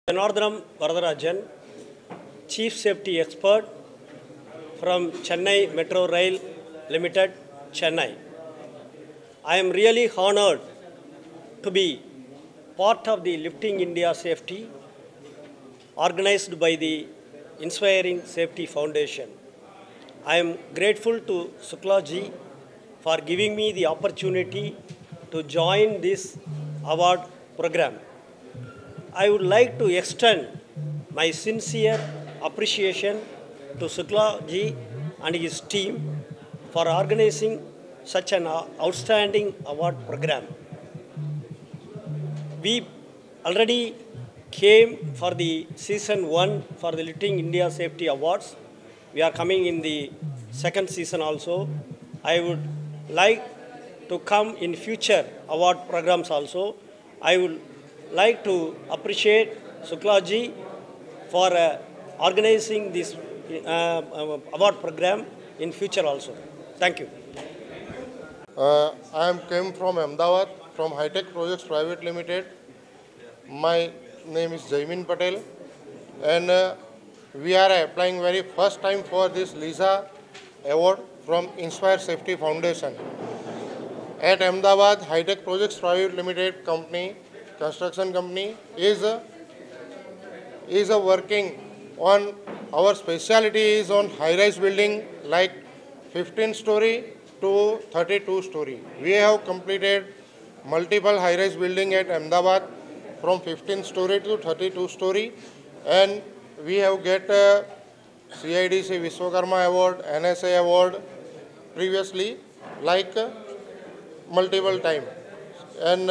Janardhanam Varadarajan, Chief Safety Expert from Chennai Metro Rail Limited, Chennai. I am really honored to be part of the Lifting India Safety organized by the Inspiring Safety Foundation. I am grateful to Shukla ji for giving me the opportunity to join this award program. I would like to extend my sincere appreciation to Shukla ji and his team for organizing such an outstanding award program. We already came for the season 1 for the Lifting India Safety Awards. We are coming in the second season also. I would like to come in future award programs also. I would like to appreciate Shukla ji for organizing this award program in future also. Thank you. I came from Ahmedabad, from High-Tech Projects Private Limited. My name is Jaimin Patel, and we are applying very first time for this LISA award from Inspire Safety Foundation. At Ahmedabad, High-Tech Projects Private Limited company, construction company, is working on, our specialty is on high-rise building like 15-story to 32-story. We have completed multiple high-rise building at Ahmedabad from 15-story to 32-story, and we have get CIDC Vishwakarma Award, NSA Award previously, like multiple time. And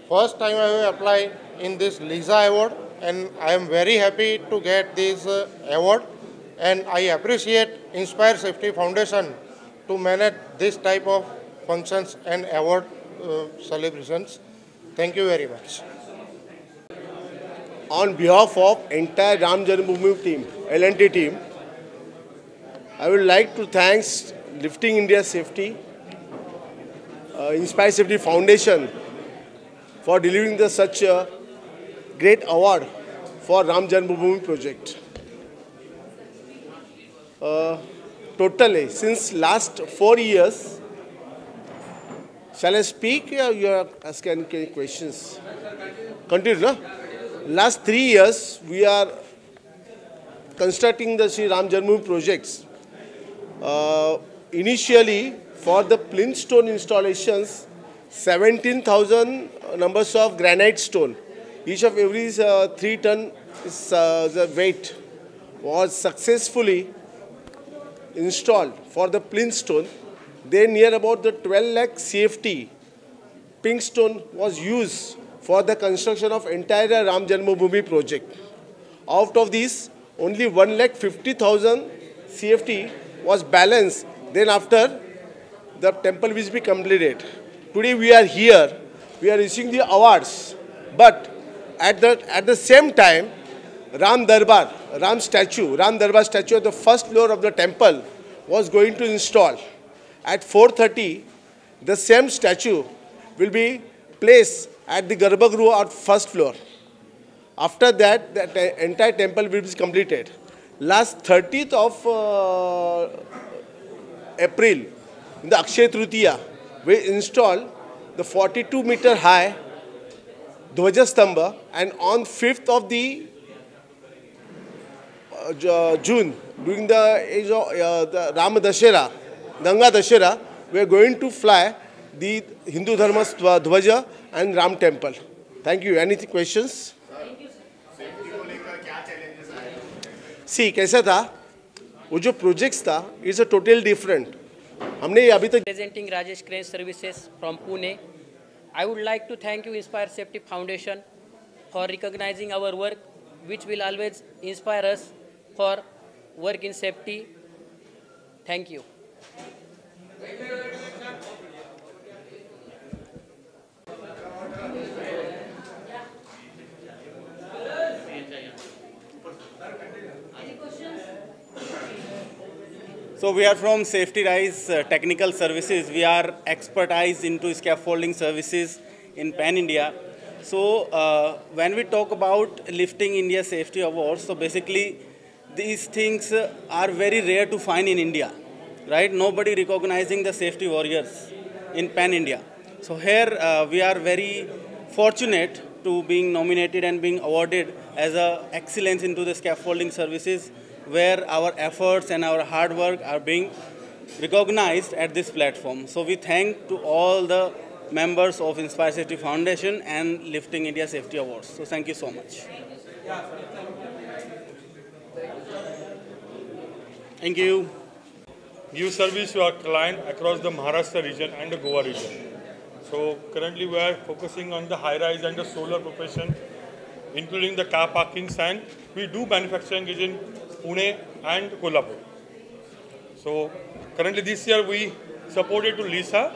first time I have applied in this LISA award, and I am very happy to get this award, and I appreciate Inspire Safety Foundation to manage this type of functions and award celebrations. Thank you very much. On behalf of entire Ram Janmabhoomi team, L&T team, I would like to thank Lifting India Safety, Inspire Safety Foundation for delivering such a great award for Ram Janmabhoomi project. Totally, since last 4 years, shall I speak or you are asking any questions? Continue, no? Last 3 years, we are constructing the Sri Ram Janmabhoomi projects. Initially, for the plinth stone installations, 17,000 numbers of granite stone. Each of every 3 ton is, the weight was successfully installed for the plinth stone. Then near about the 12 lakh CFT pink stone was used for the construction of entire Ram Janmabhoomi project. Out of these, only 1,50,000 CFT was balanced. Then after, the temple will be completed. Today we are here, we are receiving the awards. But at the same time, Ram Darbar statue at the first floor of the temple was going to install. At 4:30, the same statue will be placed at the Garbhagruha at first floor. After that, the entire temple will be completed. Last 30th of April, in the Akshaya Tritiya, we installed the 42-meter high Dhwaja Stambha, and on 5th of the June, during the age of the Rama Dashera, Ganga Dashera, we are going to fly the Hindu Dharma Dhwaja and Ram Temple. Thank you. Any questions? See, कैसा था? वो जो projects था, it's a total different. हमने अभी तक Presenting Rajesh Crane Services from Pune. I would like to thank you, Inspire Safety Foundation, for recognizing our work, which will always inspire us for work in safety. Thank you. So we are from Safety Rise Technical Services. We are expertise into scaffolding services in Pan India. So when we talk about lifting India Safety Awards, so basically these things are very rare to find in India, right? Nobody recognizing the safety warriors in Pan India. So here we are very fortunate to being nominated and being awarded as a excellence into the scaffolding services, where our efforts and our hard work are being recognized at this platform. So we thank to all the members of Inspire Safety Foundation and Lifting India Safety Awards. So thank you so much. Thank you. Give service to our client across the Maharashtra region and the Goa region. So currently we are focusing on the high-rise and the solar profession, including the car parkings, and we do manufacturing in Pune and Kolhapur. So currently this year we supported to Lisa,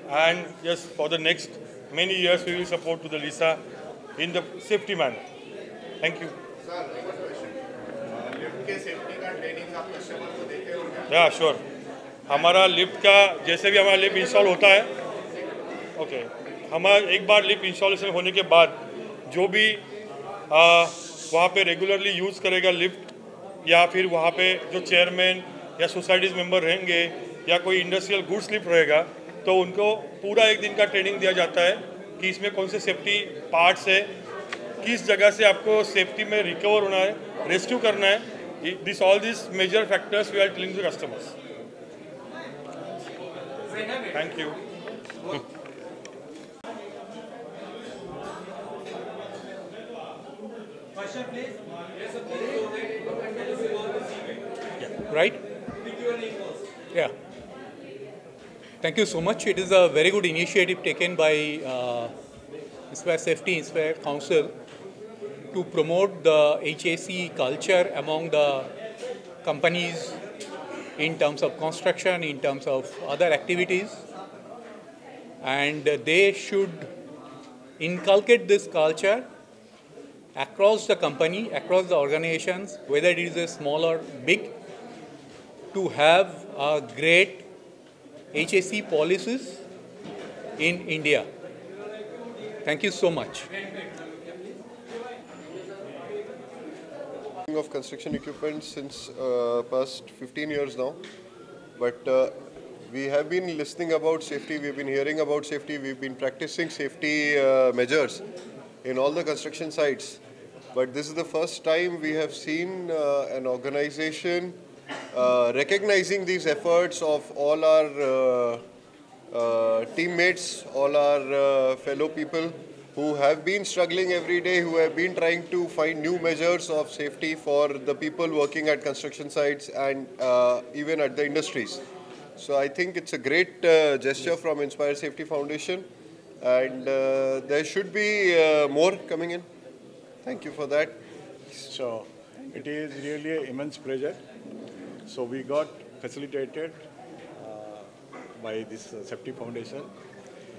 and yes, for the next many years we will support to the Lisa in the safety manner. Thank you. Yeah, sure. हमारा lift का जैसे भी हमारा lift install होता है, okay, हमारा एक बार lift installation होने के बाद जो भी वहाँ पे रेगुलरली यूज़ करेगा लिफ्ट, या फिर वहाँ पे जो चेयरमैन या सोसाइटीज़ मेंबर रहेंगे या कोई इंडस्ट्रियल गुड्स लिफ्ट रहेगा, तो उनको पूरा एक दिन का ट्रेनिंग दिया जाता है कि इसमें कौन से सेफ्टी पार्ट्स है, किस जगह से आपको सेफ्टी में रिकवर होना है, रेस्क्यू करना है. This all these major factors we are telling to customers. Thank you. Question, please. Right? Yeah. Thank you so much. It is a very good initiative taken by Inspire Safety, Inspire Council to promote the HAC culture among the companies in terms of construction, in terms of other activities. And they should inculcate this culture across the company, across the organizations, whether it is a small or big, to have a great HAC policies in India. Thank you so much. Of construction equipment since past 15 years now, but we have been listening about safety, we've been hearing about safety, we've been practicing safety measures in all the construction sites, but this is the first time we have seen an organization recognizing these efforts of all our teammates, all our fellow people who have been struggling every day, who have been trying to find new measures of safety for the people working at construction sites and even at the industries. So I think it's a great gesture from Inspire Safety Foundation, and there should be more coming in. Thank you for that. So it is really an immense pleasure. So we got facilitated by this Safety Foundation.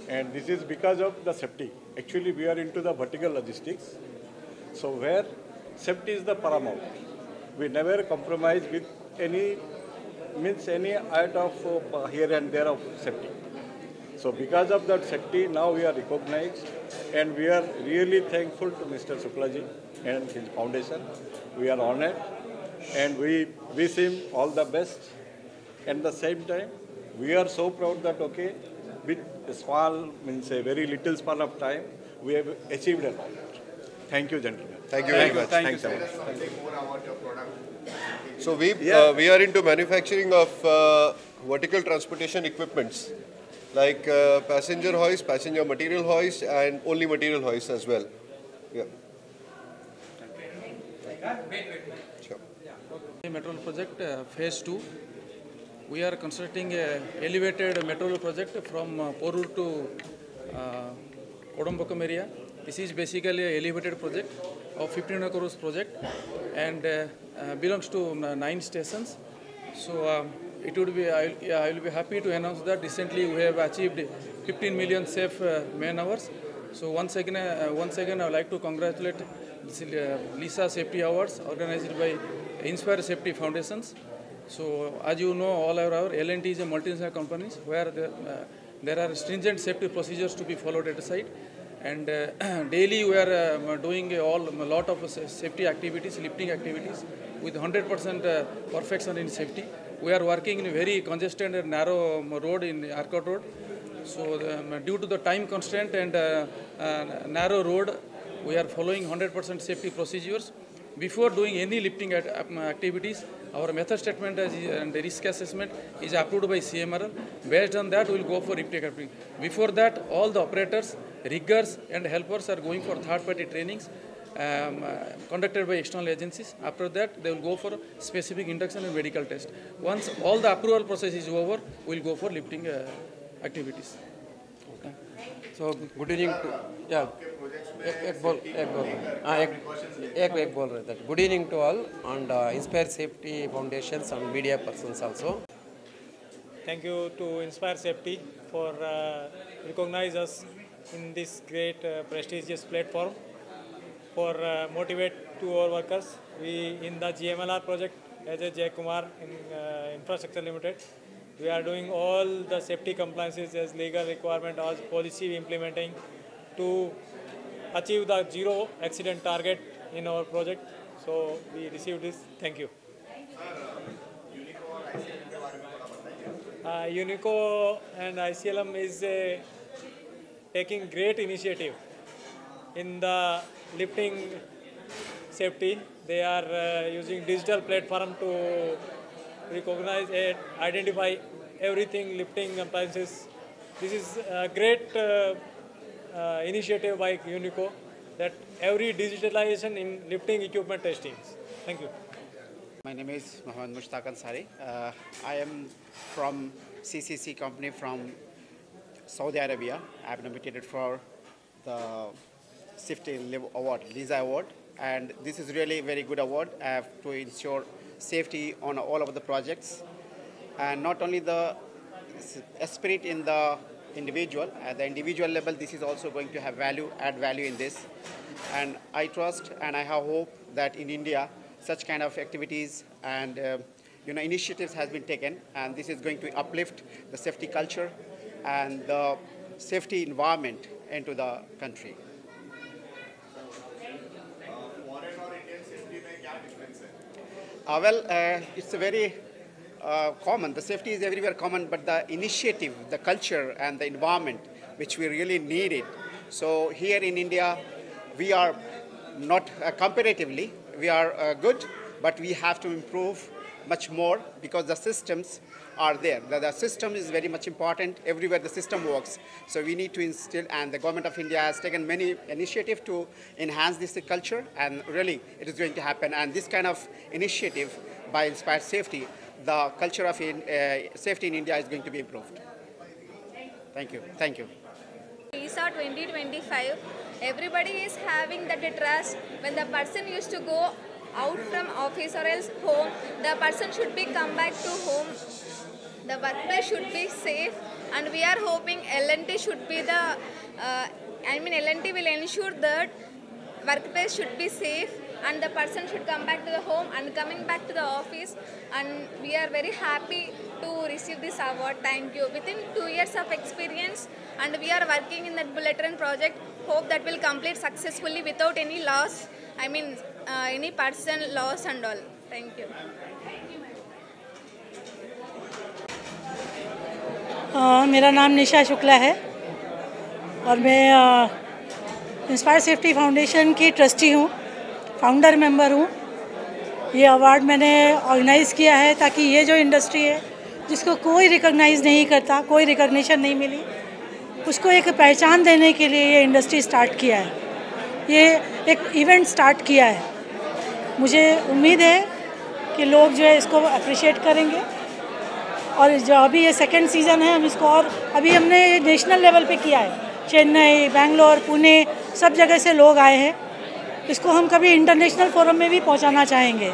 And this is because of the safety. Actually, we are into the vertical logistics. So where safety is the paramount. We never compromise with any out of here and there of safety. So because of that safety, now we are recognized, and we are really thankful to Mr. Suklaji and his foundation. We are honored, and we wish him all the best. At the same time, we are so proud that, okay, with a small, means a very little span of time, we have achieved a lot. Thank you, gentlemen. Thank you very much. Thank you so much. So we are into manufacturing of vertical transportation equipments, like passenger hoist, passenger material hoist, and only material hoist as well. Yeah. Sure. Metro project phase 2. We are constructing a elevated metro project from Porur to Kodambakam area. This is basically a elevated project of 1500 crores project, and belongs to 9 stations. So it would be, I will be happy to announce that recently we have achieved 15 million safe man hours. So once again I would like to congratulate this Lisa Safety Awards organized by Inspire Safety Foundations. So as you know, all our L&T is a multinational company where there are stringent safety procedures to be followed at the site, And daily we are doing a lot of safety activities, lifting activities with 100% perfection in safety. We are working in a very congested and narrow road in Arcot Road. So due to the time constraint and narrow road, we are following 100% safety procedures. Before doing any lifting activities, our method statement and the risk assessment is approved by CMRL. Based on that, we will go for lifting activity. Before that, all the operators, riggers and helpers are going for third-party trainings conducted by external agencies. After that, they will go for specific induction and medical test. Once all the approval process is over, we will go for lifting activities. Okay. So, good evening to, yeah, ek bol rahe tha. Good evening to all and Inspire Safety Foundations and media persons also. Thank you to Inspire Safety for recognize us in this great prestigious platform for motivate to our workers. We in the GMLR project as a Jay Kumar in Infrastructure Limited, we are doing all the safety compliances as legal requirement or policy implementing to achieve the zero accident target in our project. So we received this. Thank you. Unico and ICLM is taking great initiative in the lifting safety. They are using digital platform to recognize and identify everything lifting appliances. This is a great initiative by Unico that every digitalization in lifting equipment testing. Thank you. My name is Mohammad Mushtaq Ansari. I am from CCC company from Saudi Arabia. I have nominated for the Safety Award, LISA Award, and this is really a very good award to ensure safety on all of the projects, and not only the spirit in the individual, at the individual level, this is also going to have add value in this, and I trust and I have hope that in India such kind of activities and initiatives has been taken, and this is going to uplift the safety culture and the safety environment into the country. It's a very common. The safety is everywhere common, but the initiative, the culture, and the environment, which we really need it. So here in India, we are not comparatively, we are good, but we have to improve much more because the systems are there. The system is very much important everywhere the system works. So we need to instill, and the government of India has taken many initiatives to enhance this culture, and really it is going to happen. And this kind of initiative by Inspire Safety, the culture of safety in India is going to be improved. Thank you. Thank you. LISA 2025, everybody is having that trust. When the person used to go out from office or else home, the person should be come back to home. The workplace should be safe, and we are hoping L&T should be the, L&T will ensure that workplace should be safe and the person should come back to the home and coming back to the office, and we are very happy to receive this award. Thank you. Within 2 years of experience, and we are working in that bullet train project. Hope that will complete successfully without any loss, any person loss and all. Thank you. मेरा नाम निशा शुक्ला है और मैं inspire Safety foundation की trustee हूँ, founder member हूँ। ये award मैंने ऑर्गेनाइज़ किया है ताकि ये जो इंडस्ट्री है जिसको कोई रिकॉग्नाइज़ नहीं करता, कोई रिकॉग्निशन नहीं मिली, उसको एक पहचान देने के लिए ये इंडस्ट्री स्टार्ट किया है, ये एक इवेंट स्टार्ट किया है। मुझे उम्मीद है कि लोग जो है इसको अप्रिशिएट करेंगे, और जो अभी ये सेकंड सीज़न है हम इसको, और अभी हमने ये नेशनल लेवल पे किया है, चेन्नई, बेंगलोर, पुणे, सब जगह से लोग आए हैं। इसको हम कभी इंटरनेशनल फोरम में भी पहुंचाना चाहेंगे।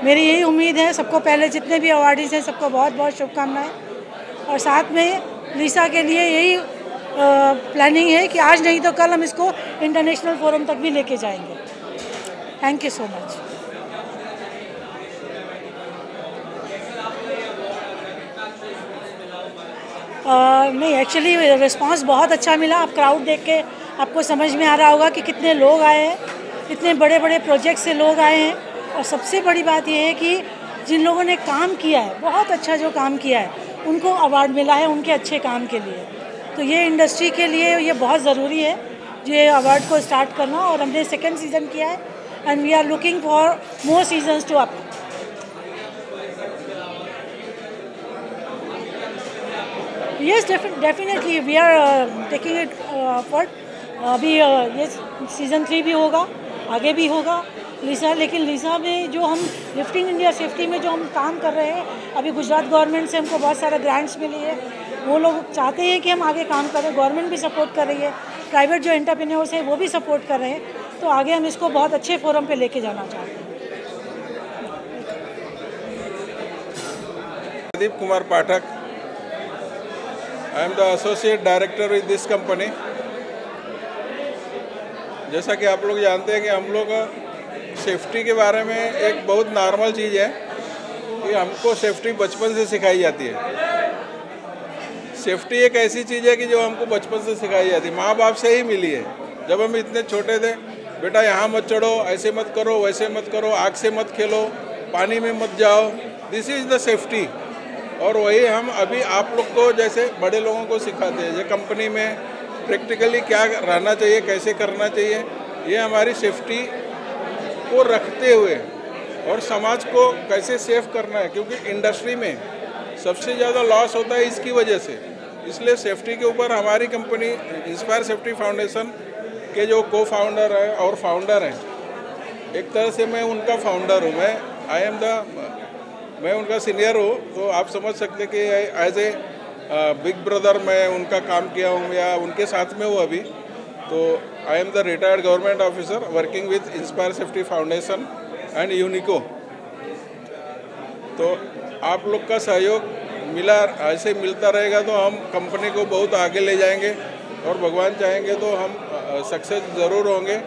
मेरी यही उम्मीद है। सबको पहले जितने भी अवार्डीज़ हैं सबको बहुत बहुत शुभकामनाएं, और साथ में लिसा के लिए यही प्लानिंग है कि आज नहीं तो कल हम इसको इंटरनेशनल फोरम तक भी लेके जाएंगे। Thank you so much. नहीं, एक्चुअली रिस्पांस बहुत अच्छा मिला। आप क्राउड देख के आपको समझ में आ रहा होगा कि कितने लोग आए हैं, इतने बड़े बड़े प्रोजेक्ट से लोग आए हैं। और सबसे बड़ी बात यह है कि जिन लोगों ने काम किया है, बहुत अच्छा जो काम किया है, उनको अवार्ड मिला है उनके अच्छे काम के लिए। तो ये इंडस्ट्री के लिए ये बहुत ज़रूरी है ये अवार्ड को स्टार्ट करना। और हमने 2nd सीज़न किया है and we are looking for more seasons to up. Yes, definitely we are taking it forward. अभी ये सीज़न 3 भी होगा, आगे भी होगा लीसा। लेकिन लीसा में जो हम लिफ्टिंग इंडिया सेफ्टी में जो हम काम कर रहे हैं, अभी गुजरात गवर्नमेंट से हमको बहुत सारा ग्रांट्स मिली है। वो लोग चाहते हैं कि हम आगे काम करें, गवर्नमेंट भी सपोर्ट कर रही है, प्राइवेट जो एंटरप्रेन्योर्स हैं वो भी सपोर्ट कर रहे हैं। तो आगे हम इसको बहुत अच्छे फोरम पे लेके जाना चाहते हैं। Pradeep Kumar Pathak, I am the associate director with this company. जैसा कि आप लोग जानते हैं कि हम लोग सेफ्टी के बारे में एक बहुत नॉर्मल चीज़ है कि हमको सेफ्टी बचपन से सिखाई जाती है। सेफ्टी एक ऐसी चीज़ है कि जो हमको बचपन से सिखाई जाती है, माँ बाप से ही मिली है। जब हम इतने छोटे थे, बेटा यहाँ मत चढ़ो, ऐसे मत करो, वैसे मत करो, आग से मत खेलो, पानी में मत जाओ, दिस इज़ द सेफ्टी। और वही हम अभी आप लोग को जैसे बड़े लोगों को सिखाते हैं, ये कंपनी में प्रैक्टिकली क्या रहना चाहिए, कैसे करना चाहिए, ये हमारी सेफ्टी को रखते हुए और समाज को कैसे सेफ करना है। क्योंकि इंडस्ट्री में सबसे ज़्यादा लॉस होता है इसकी वजह से। इसलिए सेफ्टी के ऊपर हमारी कंपनी इंस्पायर सेफ्टी फाउंडेशन के जो को फाउंडर है और फाउंडर हैं, एक तरह से मैं उनका फाउंडर हूँ, मैं उनका सीनियर हूँ। तो आप समझ सकते कि एज ए बिग ब्रदर मैं उनका काम किया हूँ या उनके साथ में हूँ अभी। तो I am the retired government officer working with Inspire Safety Foundation and Unico. तो आप लोग का सहयोग ऐसे मिलता रहेगा तो हम कंपनी को बहुत आगे ले जाएंगे और भगवान चाहेंगे तो हम सक्सेस ज़रूर होंगे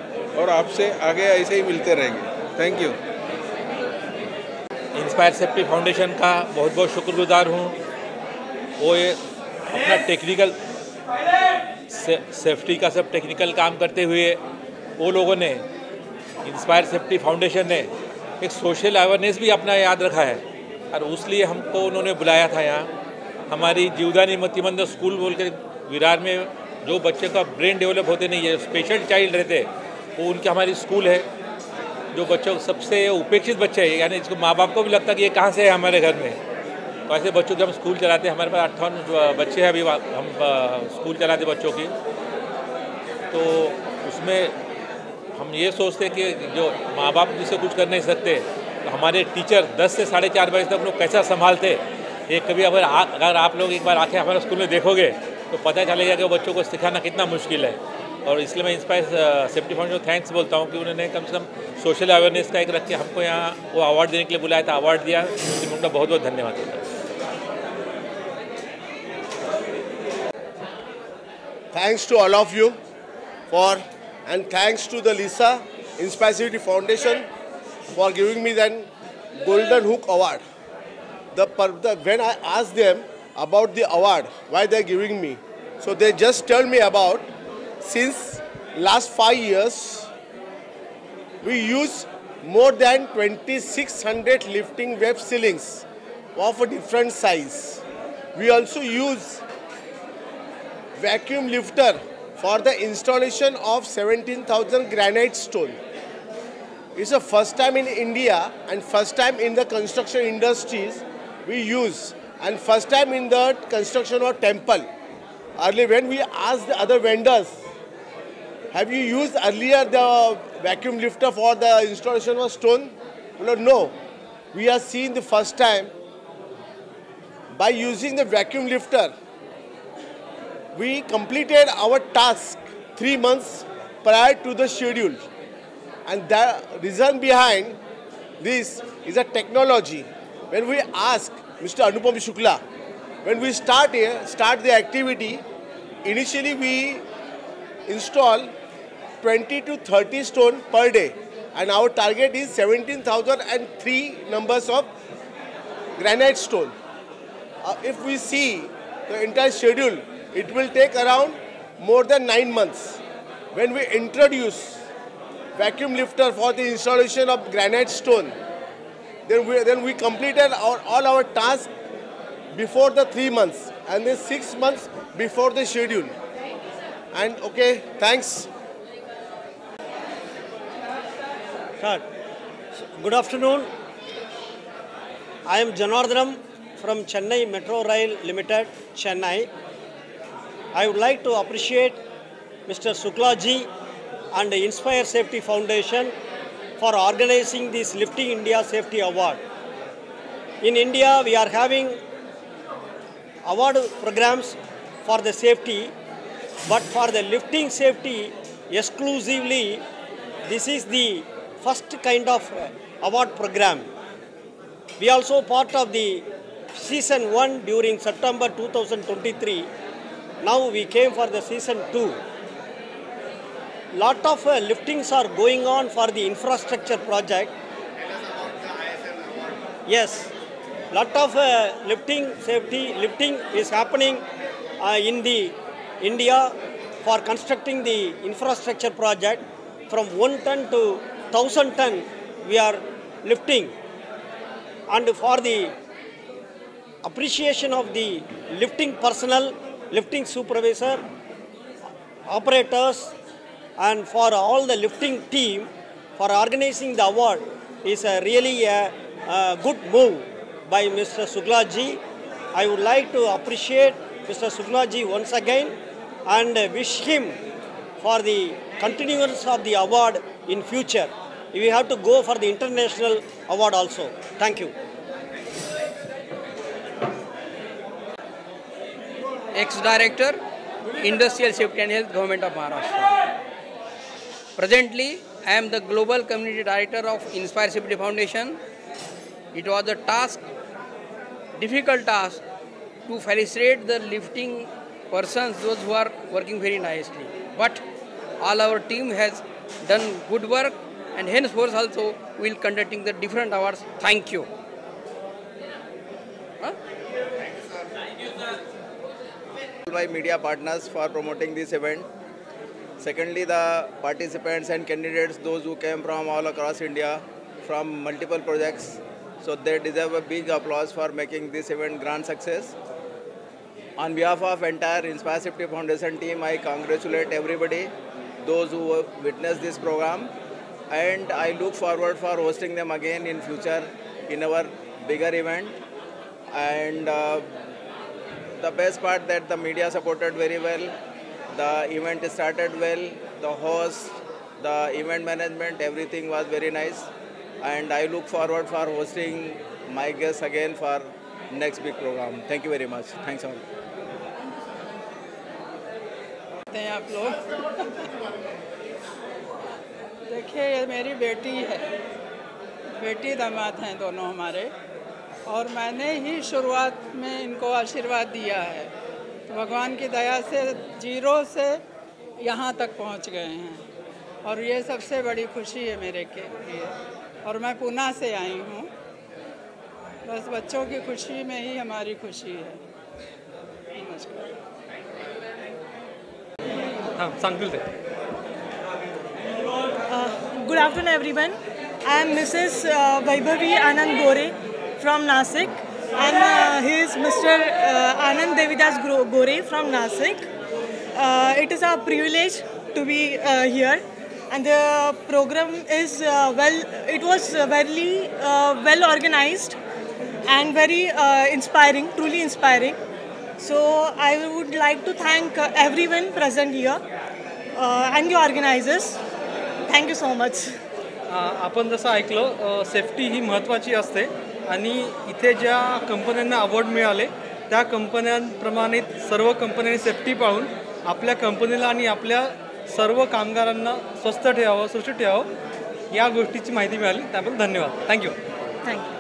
और आपसे आगे ऐसे ही मिलते रहेंगे। Thank you. Inspire Safety foundation का बहुत बहुत शुक्रगुजार हूँ। वो ये अपना टेक्निकल सेफ्टी का सब टेक्निकल काम करते हुए वो लोगों ने, इंस्पायर सेफ्टी फाउंडेशन ने एक सोशल अवेयरनेस भी अपना याद रखा है और उसलिए हमको उन्होंने बुलाया था यहाँ। हमारी जीवदानी मतिमंद स्कूल बोल के विरार में जो बच्चे का ब्रेन डेवलप होते नहीं है, स्पेशल चाइल्ड रहते, वो उनकी हमारी स्कूल है। जो बच्चों सबसे उपेक्षित बच्चे हैं, यानी इसको माँ बाप को भी लगता कि ये कहाँ से है हमारे घर में, तो ऐसे बच्चों के हम स्कूल चलाते हैं। हमारे पास 58 बच्चे हैं अभी, हम स्कूल चलाते बच्चों की। तो उसमें हम ये सोचते हैं कि जो माँ बाप जिससे कुछ कर नहीं सकते, तो हमारे टीचर 10 से 4:30 बजे तक लोग कैसा संभालते। ये कभी अगर आप लोग एक बार आके हमारे स्कूल में देखोगे तो पता चलेगा कि वो बच्चों को सिखाना कितना मुश्किल है। और इसलिए मैं इंस्पायर सेफ्टी फाउंडेशन को थैंक्स बोलता हूँ कि उन्होंने कम से कम सोशल अवेयरनेस का एक रख के हमको यहाँ वो अवार्ड देने के लिए बुलाया था, अवार्ड दिया। इसलिए उनका बहुत बहुत धन्यवाद होता है। Thanks to all of you and thanks to the Lisa Inspire Safety Foundation for giving me that Golden Hook Award. When I asked them about the award, why they're giving me, so they just told me about since last 5 years, we use more than 2,600 lifting web ceilings of a different size. We also use vacuum lifter for the installation of 17,000 granite stone. It's the first time in India and first time in the construction industries we use, and first time in the construction of temple. Earlier when we asked the other vendors, have you used earlier the vacuum lifter for the installation of stone? No. We are seeing the first time by using the vacuum lifter. We completed our task 3 months prior to the schedule. And the reason behind this is a technology. When we ask Mr. Anupam Shukla, when we start the activity, initially we install 20 to 30 stone per day. And our target is 17,003 numbers of granite stone. If we see the entire schedule, it will take around more than 9 months. When we introduce vacuum lifter for the installation of granite stone, then we completed all our tasks before the 3 months and then 6 months before the schedule. And okay, thanks. Start. Good afternoon. I am Janardhanam from Chennai Metro Rail Limited, Chennai. I would like to appreciate Mr. Suklaji and the Inspire Safety Foundation for organizing this Lifting India Safety Award. In India, we are having award programs for the safety, but for the lifting safety exclusively, this is the first kind of award program. We also part of the season 1 during September 2023. Now we came for the season 2. Lot of liftings are going on for the infrastructure project. Yes, lot of lifting is happening in the India for constructing the infrastructure project. From 1 ton to 1000 ton we are lifting. And for the appreciation of the lifting personnel, lifting supervisor, operators, and for all the lifting team for organizing the award is really a good move by Mr. Suklaji. I would like to appreciate Mr. Suklaji once again and wish him for the continuance of the award in future. We have to go for the international award also. Thank you. Ex-Director, Industrial Safety and Health, Government of Maharashtra. Presently, I am the Global Community Director of Inspire Safety Foundation. It was a task, difficult task, to facilitate the lifting persons, those who are working very nicely. But all our team has done good work, and henceforth also we will conducting the different awards. Thank you. By media partners for promoting this event. Secondly, the participants and candidates, those who came from all across India, from multiple projects, so they deserve a big applause for making this event grand success. On behalf of entire Inspire Safety Foundation team, I congratulate everybody, those who witnessed this program, and I look forward for hosting them again in future in our bigger event. And the best part that the media supported very well, the event started well, the host, the event management, everything was very nice. And I look forward for hosting my guests again for next big program. Thank you very much. Thanks all. आप लोग देखिए, ये मेरी बेटी है, बेटी दामाद हैं दोनों हमारे, और मैंने ही शुरुआत में इनको आशीर्वाद दिया है। तो भगवान की दया से 0 से यहाँ तक पहुँच गए हैं, और ये सबसे बड़ी खुशी है मेरे के लिए। और मैं पुणे से आई हूँ, बस बच्चों की खुशी में ही हमारी खुशी है। नमस्कार। Good afternoon, everyone. I am Mrs. Vaibhavi Anand Gore from Nasik, and he is Mr. Anand Devidas Gore from Nasik. It is a privilege to be here, and the program is it was very well organized and very inspiring, truly inspiring. So I would like to thank everyone present here and the organizers. Thank you so much. आपण जसं ऐकलं, safety ही महत्त्वाची असते, आणि इथे ज्या कंपन्यांना award मिळाले त्या कंपन्यांप्रमाणे सर्व कंपन्यांनी सेफ्टी पाळून आपल्या कंपनीला आणि आपल्या सर्व कामगारांना स्वस्थ ठेवावं, सुरक्षित ठेवावं, या गोष्टीची माहिती मिळाली. त्याबद्दल धन्यवाद. थँक्यू. थँक्यू.